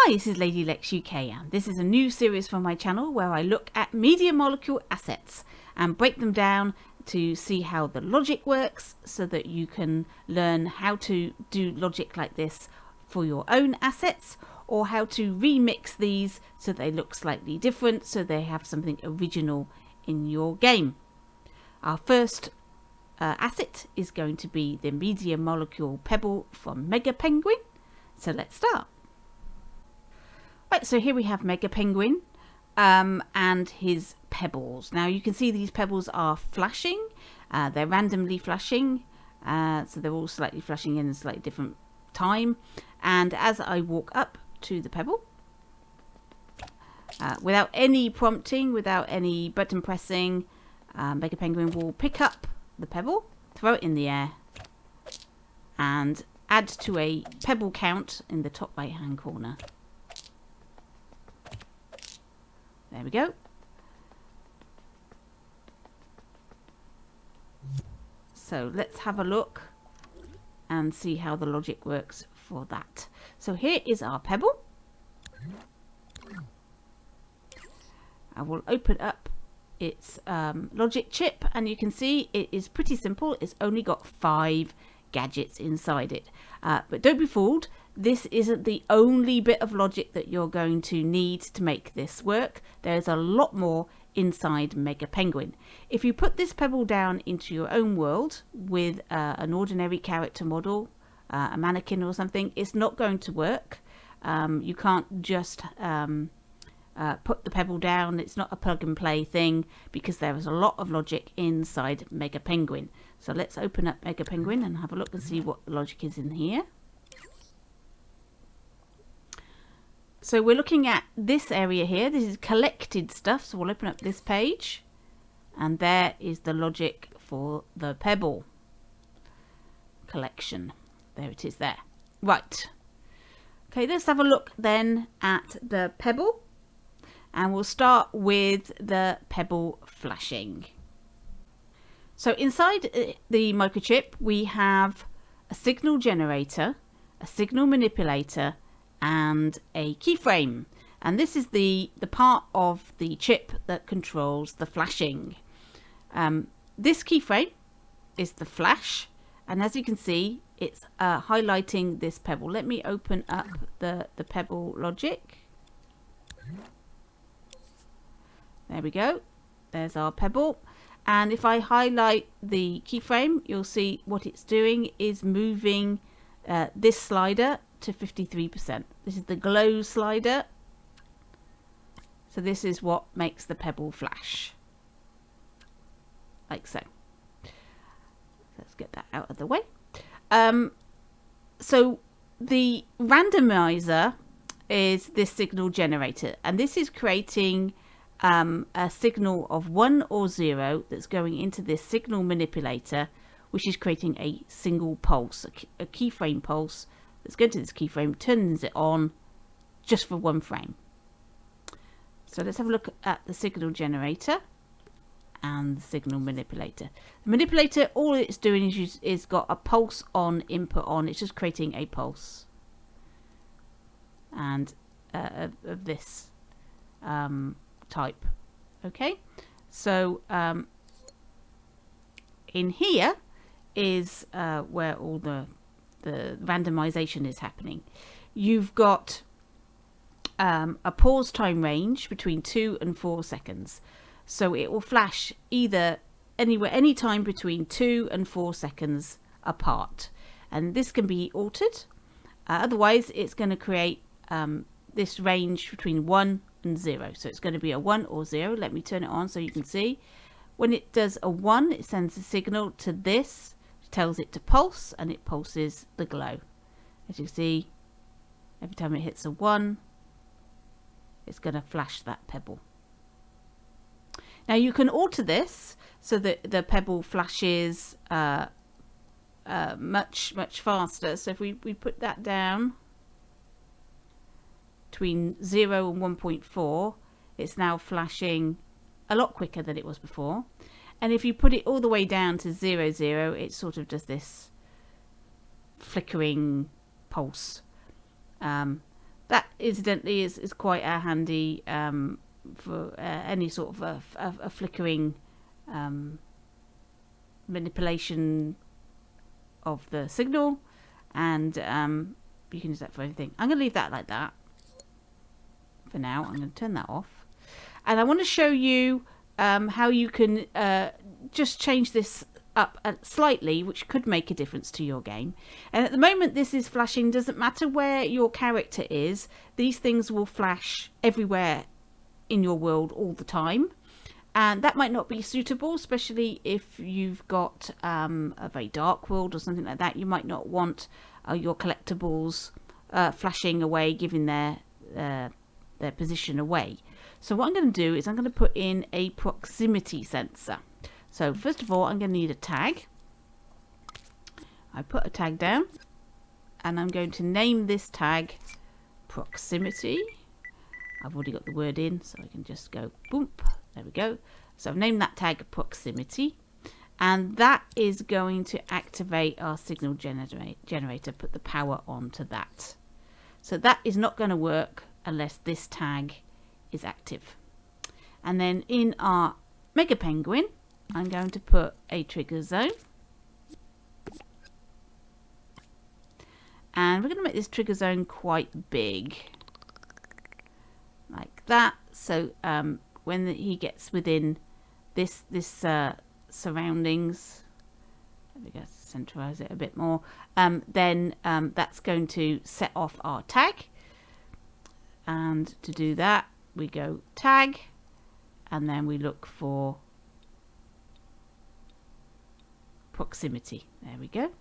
Hi, this is Lady Lex UK, and this is a new series from my channel where I look at media molecule assets and break them down to see how the logic works so that you can learn how to do logic like this for your own assets, or how to remix these so they look slightly different, so they have something original in your game. Our first asset is going to be the media molecule Pebble from Megapenguin. So let's start. Right, so here we have Megapenguin and his pebbles. Now you can see these pebbles are flashing. They're randomly flashing, so they're all slightly flashing in a slightly different time. And as I walk up to the pebble, without any prompting, without any button pressing, Megapenguin will pick up the pebble, throw it in the air, and add to a pebble count in the top right hand corner. There we go. So let's have a look and see how the logic works for that. So here is our pebble. I will open up its logic chip, and you can see it is pretty simple. It's only got 5 gadgets inside it. But don't be fooled. This isn't the only bit of logic that you're going to need to make this work. There's a lot more inside Megapenguin. If you put this pebble down into your own world with an ordinary character model, a mannequin or something, it's not going to work. You can't just put the pebble down. It's not a plug and play thing, because there is a lot of logic inside Megapenguin. So let's open up Megapenguin and have a look and see what the logic is in here. So we're looking at this area here. This is collected stuff. So we'll open up this page, and there is the logic for the pebble collection. There it is there. Right. Okay, let's have a look then at the pebble, and we'll start with the pebble flashing. So inside the microchip, we have a signal generator, a signal manipulator, and a keyframe. And this is the part of the chip that controls the flashing. This keyframe is the flash, and as you can see, it's highlighting this pebble. Let me open up the pebble logic. There we go. There's our pebble. And if I highlight the keyframe, you'll see what it's doing is moving this slider to 53%. This is the glow slider. So this is what makes the pebble flash. Like so. Let's get that out of the way. So the randomizer is this signal generator, and this is creating a signal of 1 or 0 that's going into this signal manipulator, which is creating a single pulse, a keyframe pulse that's going to this keyframe, turns it on just for 1 frame. So let's have a look at the signal generator and the signal manipulator. The manipulator, all it's doing is got a pulse on, input on. It's just creating a pulse, and of this type. Okay, so in here is where all the randomization is happening. You've got a pause time range between 2 and 4 seconds. So it will flash either anywhere, anytime between 2 and 4 seconds apart. And this can be altered. Otherwise, it's going to create this range between 1 and 0. So it's going to be a 1 or 0. Let me turn it on so you can see. When it does a 1, it sends a signal to this, tells it to pulse, and it pulses the glow. As you see, every time it hits a 1, it's going to flash that pebble. Now you can alter this so that the pebble flashes much faster. So if we put that down between 0 and 1.4, it's now flashing a lot quicker than it was before. And if you put it all the way down to 0, 0, it sort of does this flickering pulse. That incidentally is quite a handy for any sort of a flickering manipulation of the signal, and you can use that for anything. I'm going to leave that like that for now. I'm going to turn that off, and I want to show you how you can just change this up slightly, which could make a difference to your game. And at the moment this is flashing. Doesn't matter where your character is, these things will flash everywhere in your world all the time, and that might not be suitable, especially if you've got a very dark world or something like that. You might not want your collectibles flashing away, giving their position away. So what I'm going to do is I'm going to put in a proximity sensor. So first of all, I'm going to need a tag. I put a tag down, and I'm going to name this tag proximity. I've already got the word in, so I can just go boom. There we go. So I've named that tag proximity, and that is going to activate our signal generator, put the power on to that. So that is not going to work unless this tag is active. And then in our Megapenguin, I'm going to put a trigger zone, and we're going to make this trigger zone quite big, like that. So when he gets within this surroundings, let me just centralize it a bit more, then that's going to set off our tag. And to do that, we go tag, and then we look for proximity. There we go.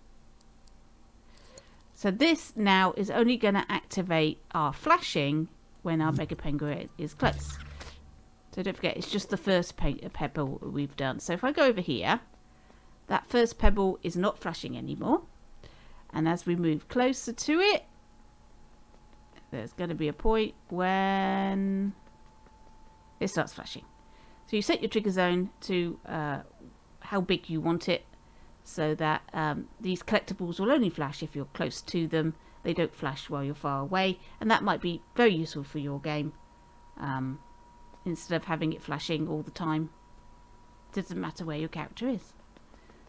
So this now is only going to activate our flashing when our Megapenguin is close. So don't forget, it's just the first pebble we've done. So if I go over here, that first pebble is not flashing anymore, and as we move closer to it, there's going to be a point when it starts flashing. So you set your trigger zone to how big you want it, so that these collectibles will only flash if you're close to them. They don't flash while you're far away, and that might be very useful for your game. Instead of having it flashing all the time, it doesn't matter where your character is.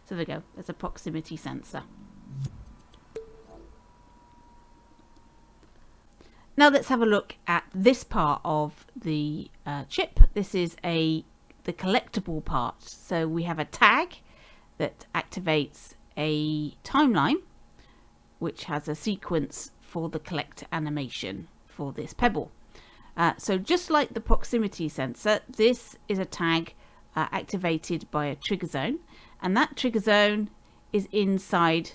So there we go, there's a proximity sensor. Now let's have a look at this part of the chip. This is the collectible part. So we have a tag that activates a timeline, which has a sequence for the collect animation for this pebble. So just like the proximity sensor, this is a tag activated by a trigger zone, and that trigger zone is inside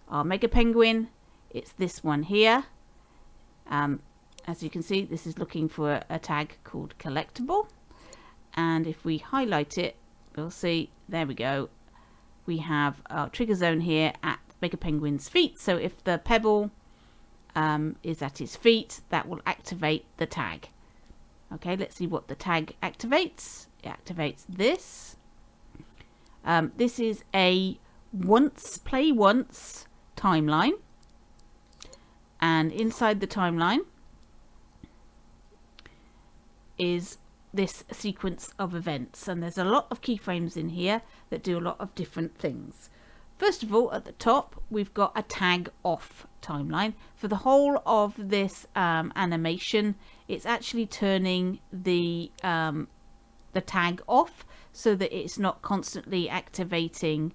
our Megapenguin. It's this one here. As you can see, this is looking for a tag called collectible, and if we highlight it, we'll see, there we go, we have our trigger zone here at Megapenguin's feet. So if the pebble is at his feet, that will activate the tag. Okay, let's see what the tag activates. It activates this. This is a play once timeline, and inside the timeline is this sequence of events, and there's a lot of keyframes in here that do a lot of different things. First of all, at the top, we've got a tag off timeline. For the whole of this animation, it's actually turning the tag off so that it's not constantly activating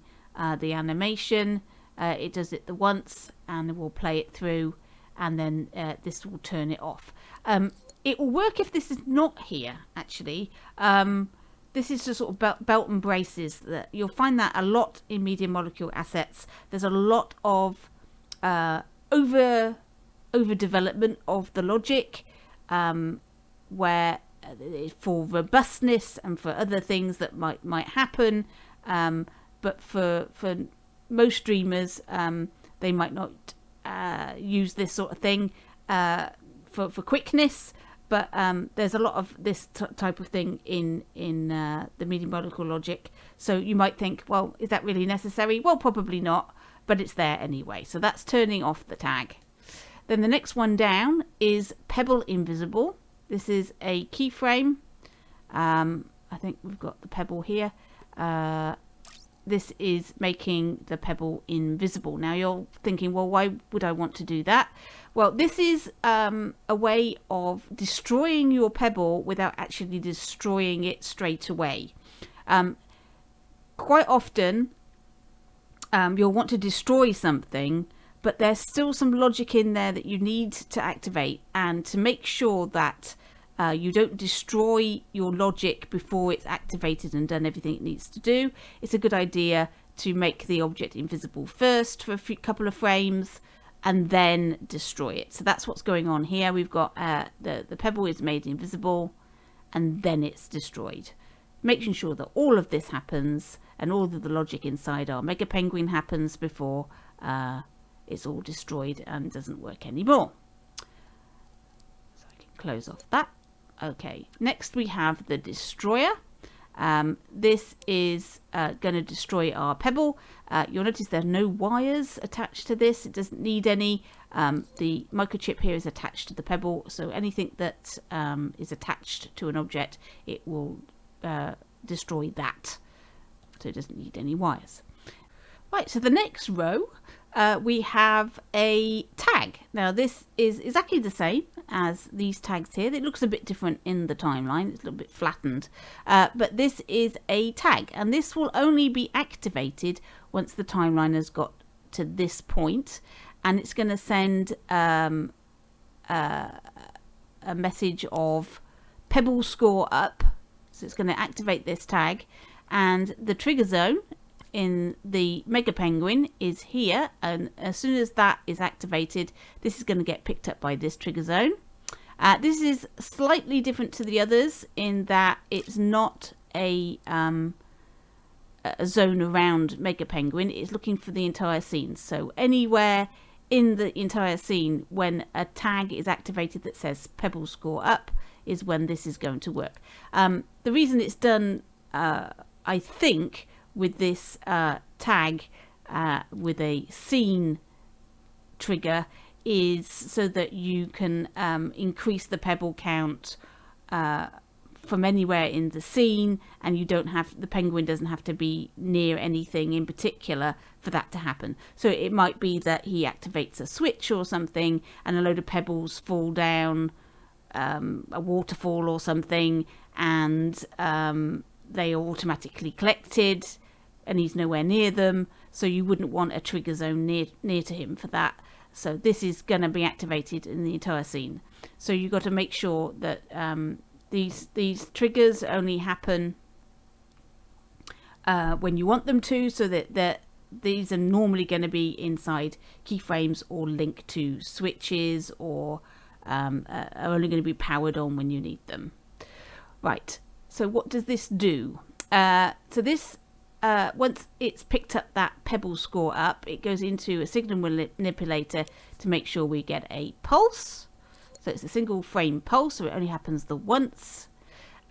the animation. It does it the once, and we'll play it through, and then this will turn it off. It will work if this is not here, actually. This is just sort of belt and braces. That you'll find that a lot in Media Molecule assets. There's a lot of over development of the logic, where for robustness and for other things that might happen, but for most streamers, they might not use this sort of thing for quickness. But there's a lot of this type of thing in the Media Molecule logic. So you might think, well, is that really necessary? Well, probably not, but it's there anyway. So that's turning off the tag. Then the next one down is Pebble Invisible. This is a keyframe. I think we've got the pebble here. This is making the pebble invisible. Now you're thinking, well, why would I want to do that? Well, this is a way of destroying your pebble without actually destroying it straight away. Quite often, you'll want to destroy something, but there's still some logic in there that you need to activate, and to make sure that you don't destroy your logic before it's activated and done everything it needs to do, it's a good idea to make the object invisible first for a couple of frames and then destroy it. So that's what's going on here. We've got the pebble is made invisible and then it's destroyed. Making sure that all of this happens and all of the logic inside our Megapenguin happens before it's all destroyed and doesn't work anymore. So I can close off that. Okay, next we have the destroyer. This is going to destroy our pebble. You'll notice there are no wires attached to this. It doesn't need any. The microchip here is attached to the pebble, so anything that is attached to an object, it will destroy that. So it doesn't need any wires. Right, so the next row, we have a tag. Now this is exactly the same as these tags here. It looks a bit different in the timeline. It's a little bit flattened. But this is a tag, and this will only be activated once the timeline has got to this point, and it's going to send a message of Pebble score up. So it's going to activate this tag, and the trigger zone in the Megapenguin is here, and as soon as that is activated, this is going to get picked up by this trigger zone. This is slightly different to the others in that it's not a zone around Megapenguin. It's looking for the entire scene. So anywhere in the entire scene when a tag is activated that says Pebble score up is when this is going to work. The reason it's done, I think, with this tag with a scene trigger is so that you can increase the pebble count from anywhere in the scene, and you don't have, the penguin doesn't have to be near anything in particular for that to happen. So it might be that he activates a switch or something and a load of pebbles fall down a waterfall or something, and they are automatically collected and he's nowhere near them, so you wouldn't want a trigger zone near to him for that. So this is going to be activated in the entire scene. So you've got to make sure that these triggers only happen when you want them to, so that these are normally going to be inside keyframes or linked to switches, or are only going to be powered on when you need them. Right, so what does this do? So this once it's picked up that pebble score up, it goes into a signal manipulator to make sure we get a pulse. So it's a single frame pulse, so it only happens the once,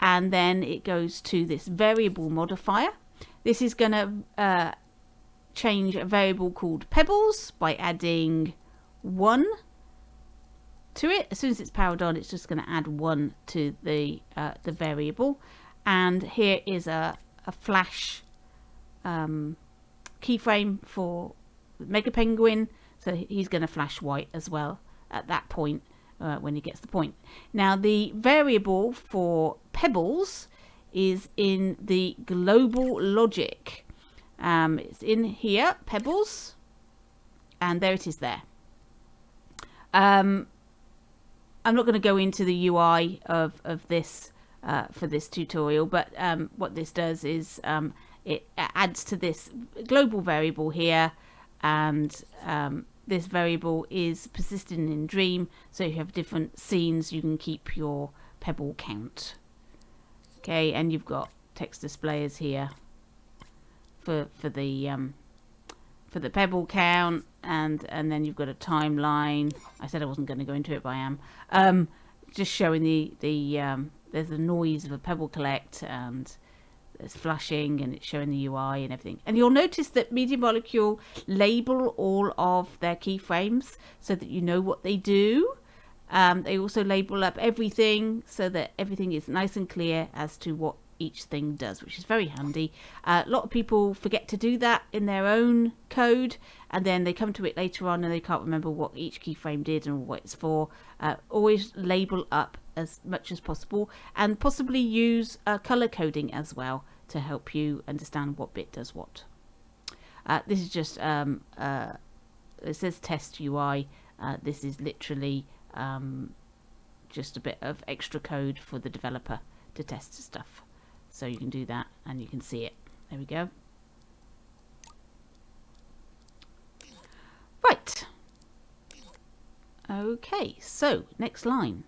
and then it goes to this variable modifier. This is going to change a variable called pebbles by adding 1 to it. As soon as it's powered on, it's just going to add 1 to the variable. And here is a flash keyframe for Megapenguin, so he's going to flash white as well at that point when he gets the point. Now the variable for pebbles is in the global logic. It's in here, pebbles, and there it is there. I'm not going to go into the UI of this for this tutorial, but what this does is it adds to this global variable here, and this variable is persistent in Dream, so you have different scenes, you can keep your pebble count. Okay, and you've got text displayers here for the pebble count, and then you've got a timeline. I said I wasn't going to go into it, but I am. Just showing the there's the noise of a pebble collect, and there's flashing and it's showing the UI and everything. And you'll notice that Media Molecule label all of their keyframes so that you know what they do. They also label up everything so that everything is nice and clear as to what each thing does, which is very handy. A lot of people forget to do that in their own code, and then they come to it later on and they can't remember what each keyframe did and what it's for. Always label up as much as possible, and possibly use color coding as well to help you understand what bit does what. This is just it says test UI. This is literally just a bit of extra code for the developer to test stuff. So you can do that and you can see it. There we go. Right. Okay, so next line.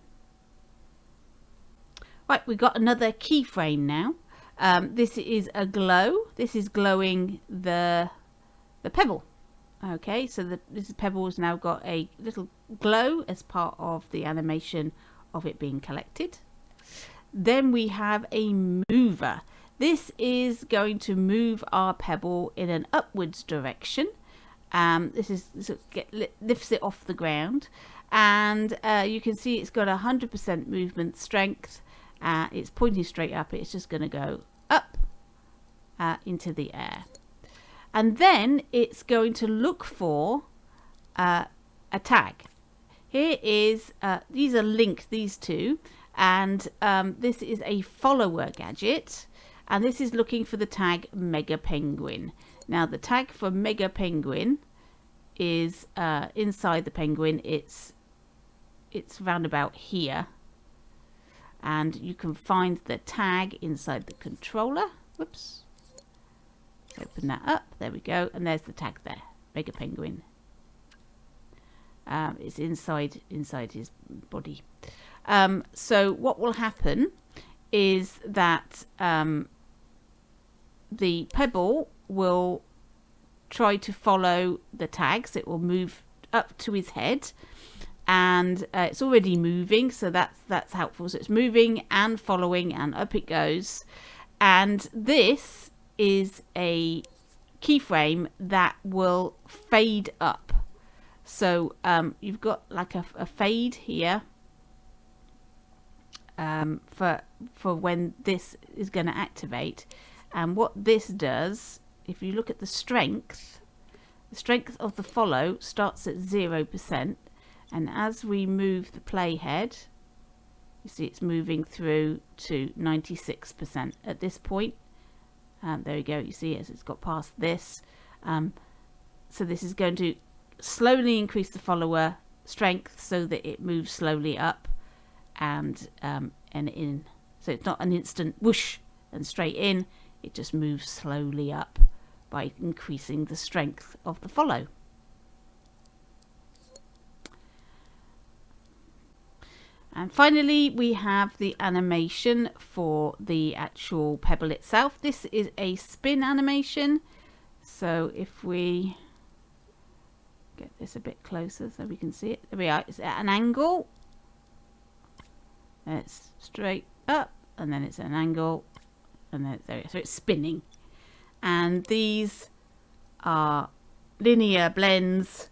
Right, we've got another keyframe now. This is a glow. This is glowing the pebble. Okay, so this pebble has now got a little glow as part of the animation of it being collected. Then we have a mover. This is going to move our pebble in an upwards direction. This lifts it off the ground, and you can see it's got 100% movement strength. It's pointing straight up. It's just going to go up into the air, and then it's going to look for a tag. Here is these are linked, these two. And this is a follower gadget, and this is looking for the tag Megapenguin. Now the tag for Megapenguin is inside the penguin. It's round about here, and you can find the tag inside the controller. Whoops. Open that up. There we go, and there's the tag there, Megapenguin. It's inside his body. So what will happen is that the pebble will try to follow the tags. It will move up to his head, and it's already moving, so that's helpful. So it's moving and following, and up it goes. And this is a keyframe that will fade up. So you've got like a fade here. For when this is going to activate, and what this does, if you look at the strength of the follow starts at 0%, and as we move the playhead, you see it's moving through to 96% at this point. There you go, you see as it's got past this. So this is going to slowly increase the follower strength so that it moves slowly up and in. So it's not an instant whoosh and straight in. It just moves slowly up by increasing the strength of the follow. And finally, we have the animation for the actual pebble itself. This is a spin animation. So if we get this a bit closer so we can see it. There we are. It's at an angle. And it's straight up, and then it's at an angle, and then there. So it's spinning. And these are linear blends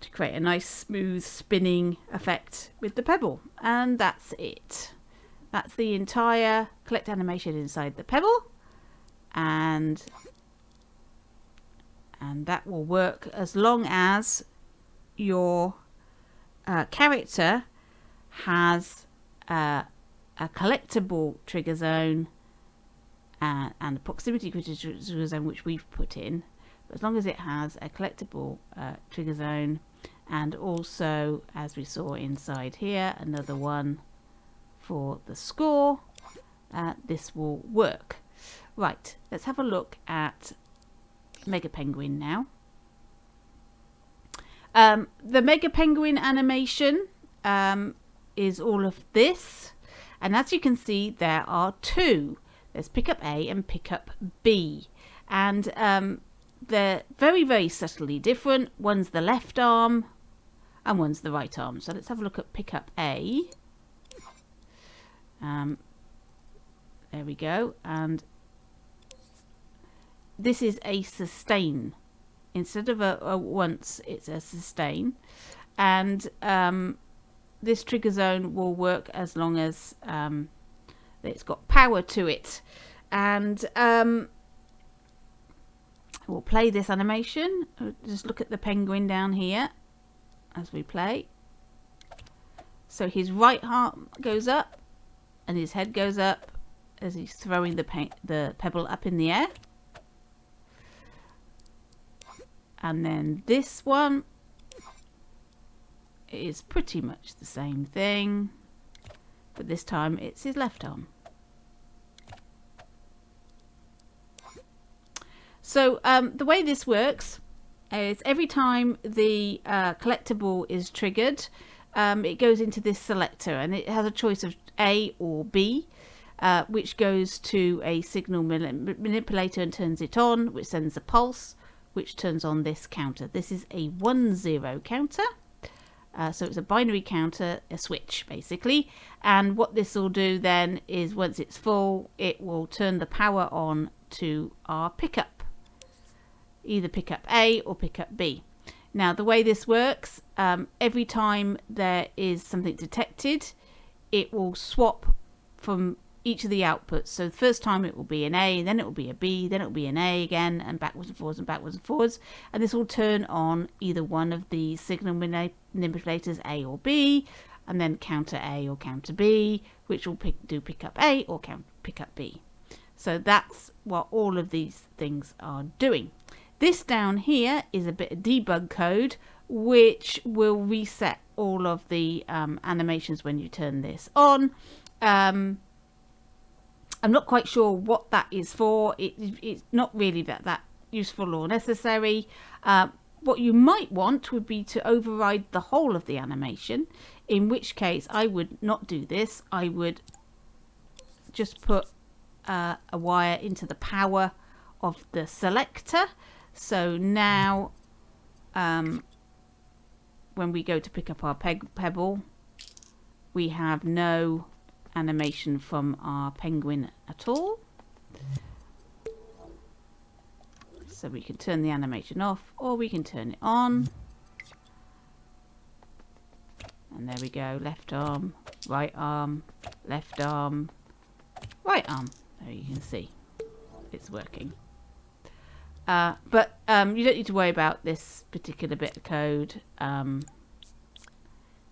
to create a nice smooth spinning effect with the pebble. And that's it. That's the entire collect animation inside the pebble, and that will work as long as your character has a collectible trigger zone and a proximity trigger zone, which we've put in. But as long as it has a collectible trigger zone, and also, as we saw inside here, another one for the score, this will work. Right, let's have a look at Megapenguin now. The Megapenguin animation is all of this, and as you can see, there are two. There's pickup A and pickup B, and they're very, very subtly different. One's the left arm and one's the right arm. So let's have a look at pickup A. There we go, and this is a sustain. Instead of a once, it's a sustain. And this trigger zone will work as long as it's got power to it. And we'll play this animation. Just look at the penguin down here as we play. So his right arm goes up and his head goes up as he's throwing the pebble up in the air. And then this one is pretty much the same thing, but this time it's his left arm. So the way this works is every time the collectible is triggered, it goes into this selector, and it has a choice of A or B, which goes to a signal manipulator and turns it on, which sends a pulse, which turns on this counter. This is a 1-0 counter. So it's a binary counter, a switch basically. And what this will do then is once it's full, it will turn the power on to our pickup. Either pickup A or pickup B. Now the way this works, every time there is something detected, it will swap from each of the outputs. So the first time it will be an A, then it will be a B, then it will be an A again, and backwards and forwards and backwards and forwards. And this will turn on either one of the signal manipulators, A or B, and then counter A or counter B, which will pick up A or pick up B. So that's what all of these things are doing. This down here is a bit of debug code, which will reset all of the animations when you turn this on. I'm not quite sure what that is for. It's not really that useful or necessary. What you might want would be to override the whole of the animation, in which case I would not do this. I would just put a wire into the power of the selector. So now when we go to pick up our pebble, we have no animation from our penguin at all. So we can turn the animation off, or we can turn it on. And there we go, left arm, right arm, left arm, right arm. There you can see it's working. But you don't need to worry about this particular bit of code.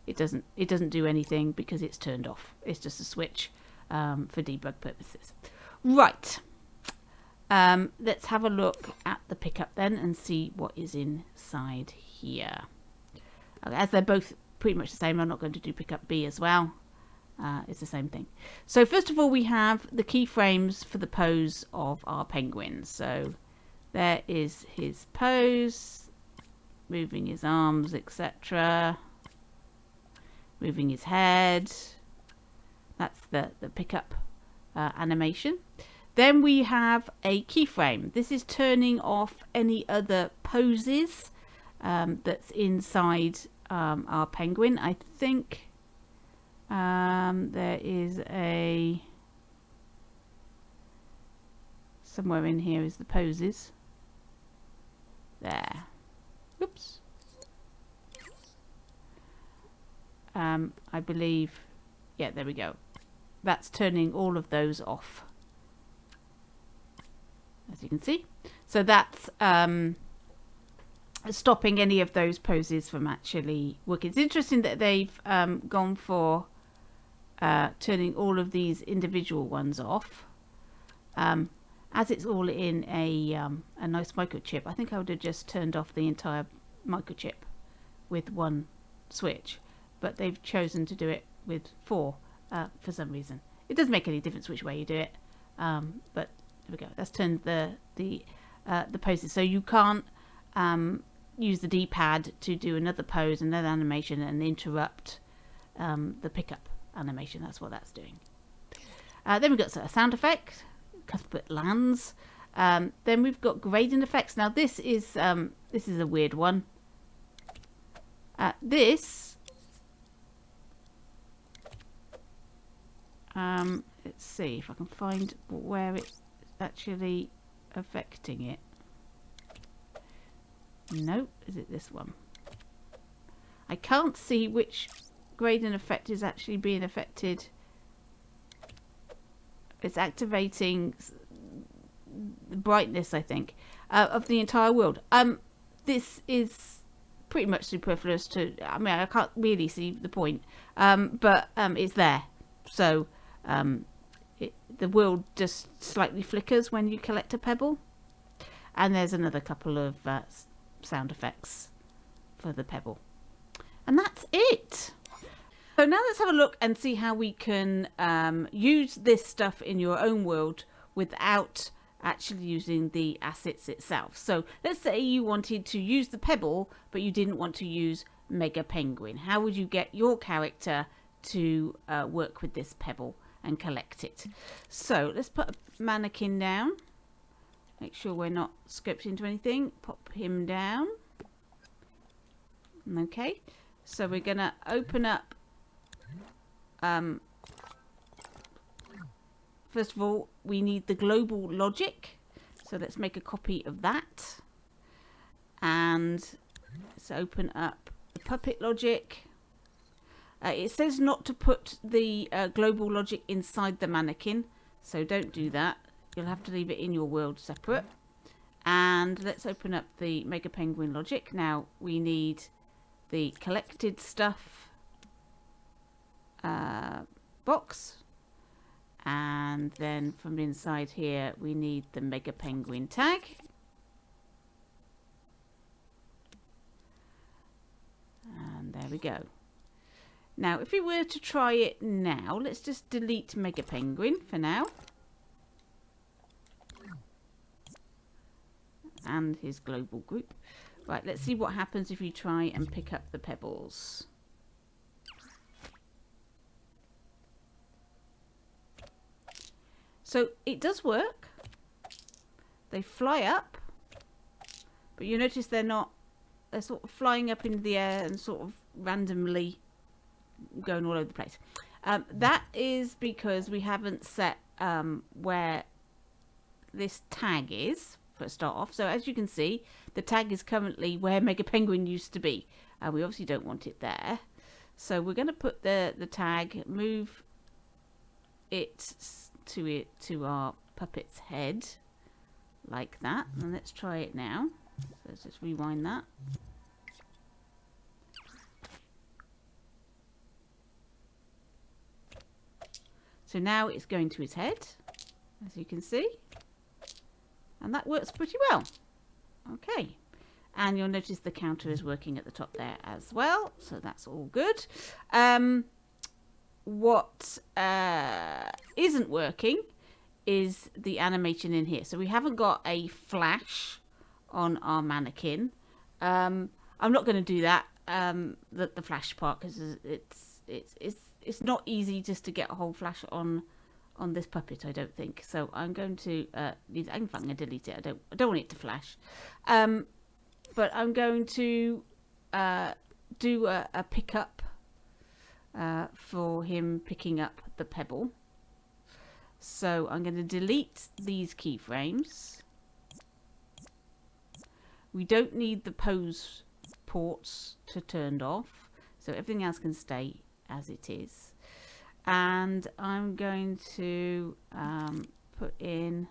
It doesn't do anything because it's turned off. It's just a switch for debug purposes. Right. Let's have a look at the pickup then and see what is inside here. As they're both pretty much the same, I'm not going to do pickup B as well. It's the same thing. So first of all, we have the keyframes for the pose of our penguin. So there is his pose, moving his arms, etc. Moving his head. That's the pickup animation. Then we have a keyframe. This is turning off any other poses that's inside our penguin. I think there is a... somewhere in here is the poses. There. Oops. I believe, yeah, there we go. That's turning all of those off, as you can see. So that's stopping any of those poses from actually working. It's interesting that they've gone for turning all of these individual ones off. As it's all in a nice microchip, I think I would have just turned off the entire microchip with one switch. But they've chosen to do it with 4 for some reason. It doesn't make any difference which way you do it, but there we go. That's turned the poses, so you can't use the D-pad to do another pose, another animation, and interrupt the pickup animation. That's what that's doing. Then we've got a sound effect, Cuthbert lands. Then we've got gradient effects. Now this is a weird one. Let's see if I can find where it's actually affecting it? No, is it this one? I can't see which gradient effect is actually being affected. It's activating the brightness, I think, of the entire world. This is pretty much superfluous to, I mean, I can't really see the point, but it's there. So the world just slightly flickers when you collect a pebble. And there's another couple of sound effects for the pebble. And that's it. So now let's have a look and see how we can use this stuff in your own world without actually using the assets itself. So let's say you wanted to use the pebble, but you didn't want to use Megapenguin. How would you get your character to work with this pebble and collect it? So let's put a mannequin down. Make sure we're not scripted into anything. Pop him down. Okay. So we're going to open up, first of all, we need the global logic. So let's make a copy of that. And let's open up the puppet logic. It says not to put the global logic inside the mannequin. So don't do that. You'll have to leave it in your world separate. And let's open up the Megapenguin logic. Now we need the collected stuff box, and then from inside here we need the Megapenguin tag, and there we go. Now if we were to try it now, let's just delete Megapenguin for now and his global group. Right, let's see what happens if you try and pick up the pebbles. So it does work. They fly up, but you notice they're sort of flying up into the air and sort of randomly going all over the place. That is because we haven't set where this tag is for a start off. So as you can see, the tag is currently where Megapenguin used to be, and we obviously don't want it there. So we're going to put the tag, move it to our puppet's head like that, and let's try it now. So let's just rewind that. So now it's going to his head, as you can see. And that works pretty well. Okay. And you'll notice the counter is working at the top there as well. So that's all good. What isn't working is the animation in here. So we haven't got a flash on our mannequin. I'm not going to do that, the flash part, because it's not easy just to get a whole flash on this puppet, I don't think. So I'm going to in fact, I'm going to delete it. I don't want it to flash. But I'm going to do a pickup for him picking up the pebble. So I'm going to delete these keyframes. We don't need the pose ports to turned off, so everything else can stay as it is. And I'm going to put in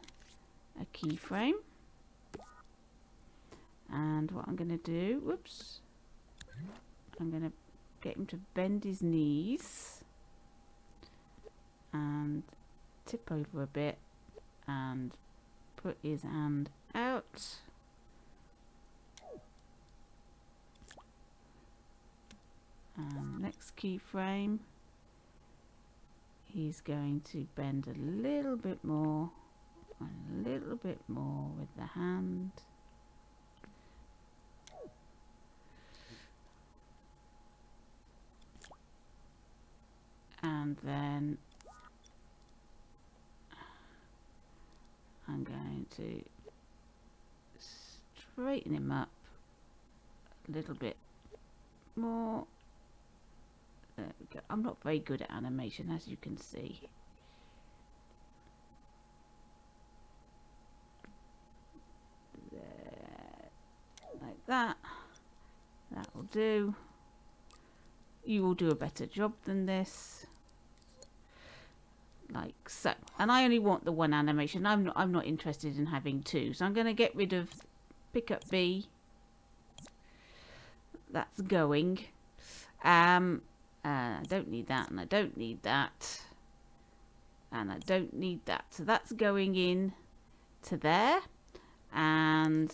a keyframe. And what I'm going to do, whoops, I'm going to get him to bend his knees and tip over a bit and put his hand out. Next keyframe, he's going to bend a little bit more with the hand. And then I'm going to straighten him up a little bit more. There we go. I'm not very good at animation, as you can see. that. That will do. You will do a better job than this. Like so. And I only want the one animation. I'm not interested in having two. So I'm going to get rid of pick up B. That's going. I don't need that, and I don't need that, and I don't need that. So that's going in to there. And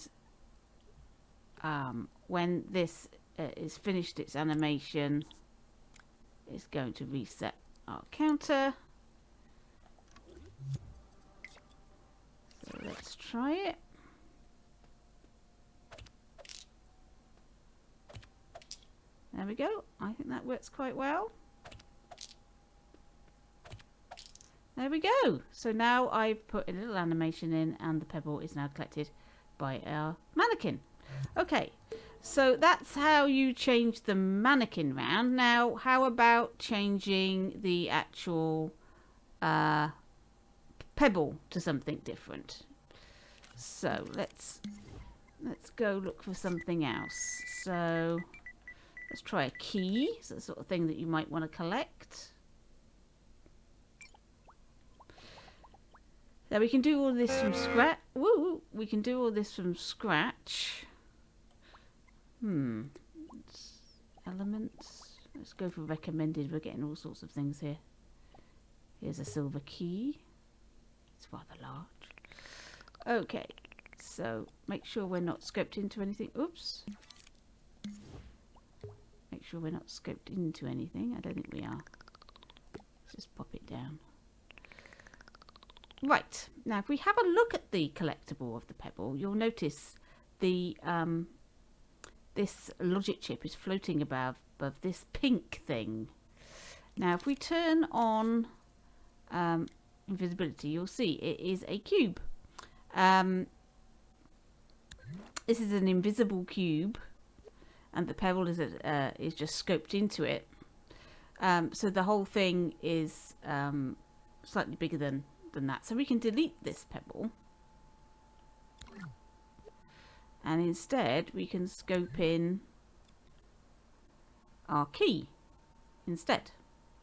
when this is finished its animation, it's going to reset our counter. So let's try it. There we go. I think that works quite well. There we go. So now I've put a little animation in and the pebble is now collected by our mannequin. Okay, so that's how you change the mannequin round. Now, how about changing the actual pebble to something different? So let's go look for something else. So let's try a key. It's the sort of thing that you might want to collect. Now we can do all this from scratch. Woo! We can do all this from scratch. Elements. Let's go for recommended. We're getting all sorts of things here. Here's a silver key. It's rather large. Okay, so make sure we're not scoped into anything. Oops. Make sure we're not scoped into anything. I don't think we are. Let's just pop it down. Right, now if we have a look at the collectible of the pebble, you'll notice the this logic chip is floating above this pink thing. Now if we turn on invisibility, you'll see it is a cube. This is an invisible cube, and the pebble is just scoped into it. So the whole thing is slightly bigger than that. So we can delete this pebble, and instead we can scope in our key instead.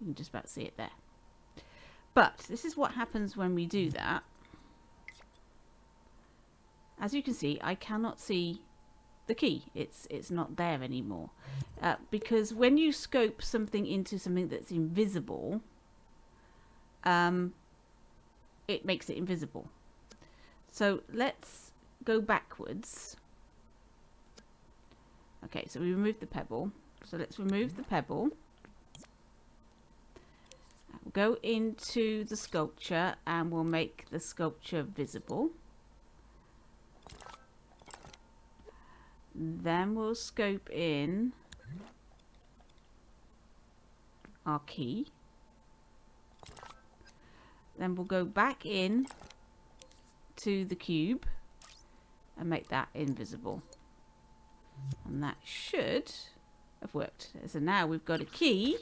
You can just about see it there. But this is what happens when we do that. As you can see, I cannot see the key. It's not there anymore, because when you scope something into something that's invisible, it makes it invisible. So let's go backwards. Okay, so we removed the pebble. So let's remove the pebble. We'll go into the sculpture and we'll make the sculpture visible. Then we'll scope in our key. Then we'll go back in to the cube and make that invisible. And that should have worked. So now we've got a key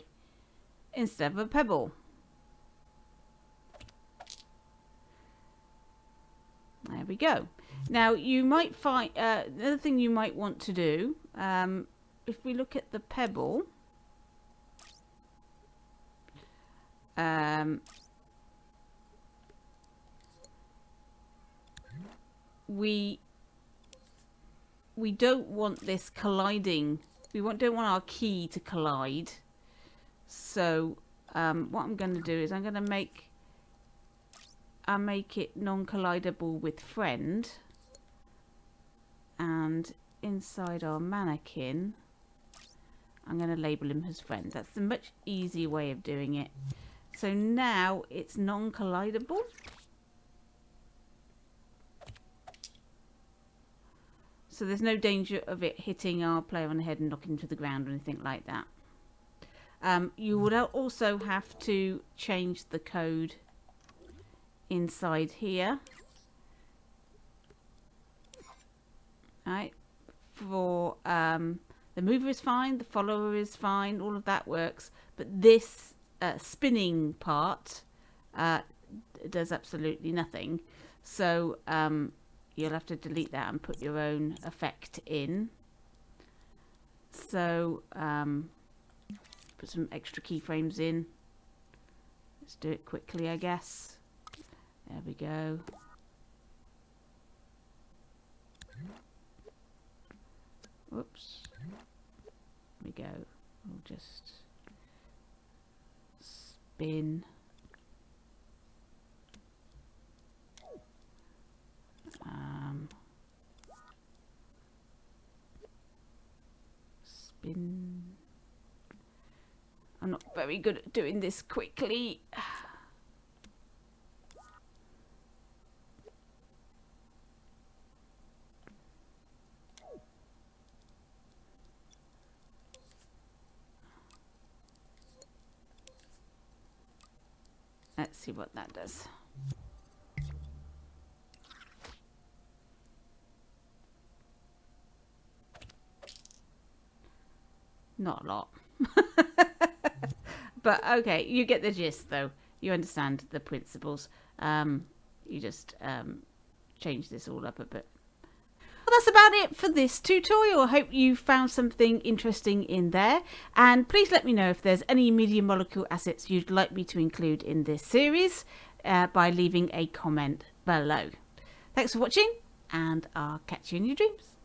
instead of a pebble. There we go. Now you might find another thing you might want to do, if we look at the pebble, we don't want this colliding. We don't want our key to collide. So what I'm going to do is I'm going to make it non-collidable with friend, and inside our mannequin I'm going to label him as friend. That's a much easier way of doing it. So now it's non-collidable. So there's no danger of it hitting our player on the head and knocking him to the ground or anything like that. You would also have to change the code inside here. Right, for the mover is fine, the follower is fine, all of that works, but this spinning part does absolutely nothing. So you'll have to delete that and put your own effect in. So put some extra keyframes in. Let's do it quickly, I guess. There we go. Whoops. There we go. We'll just spin. Spin. I'm not very good at doing this quickly. Let's see what that does. Not a lot. But okay, you get the gist though. You understand the principles. You just change this all up a bit. Well, that's about it for this tutorial. I hope you found something interesting in there. And please let me know if there's any media molecule assets you'd like me to include in this series by leaving a comment below. Thanks for watching, and I'll catch you in your dreams.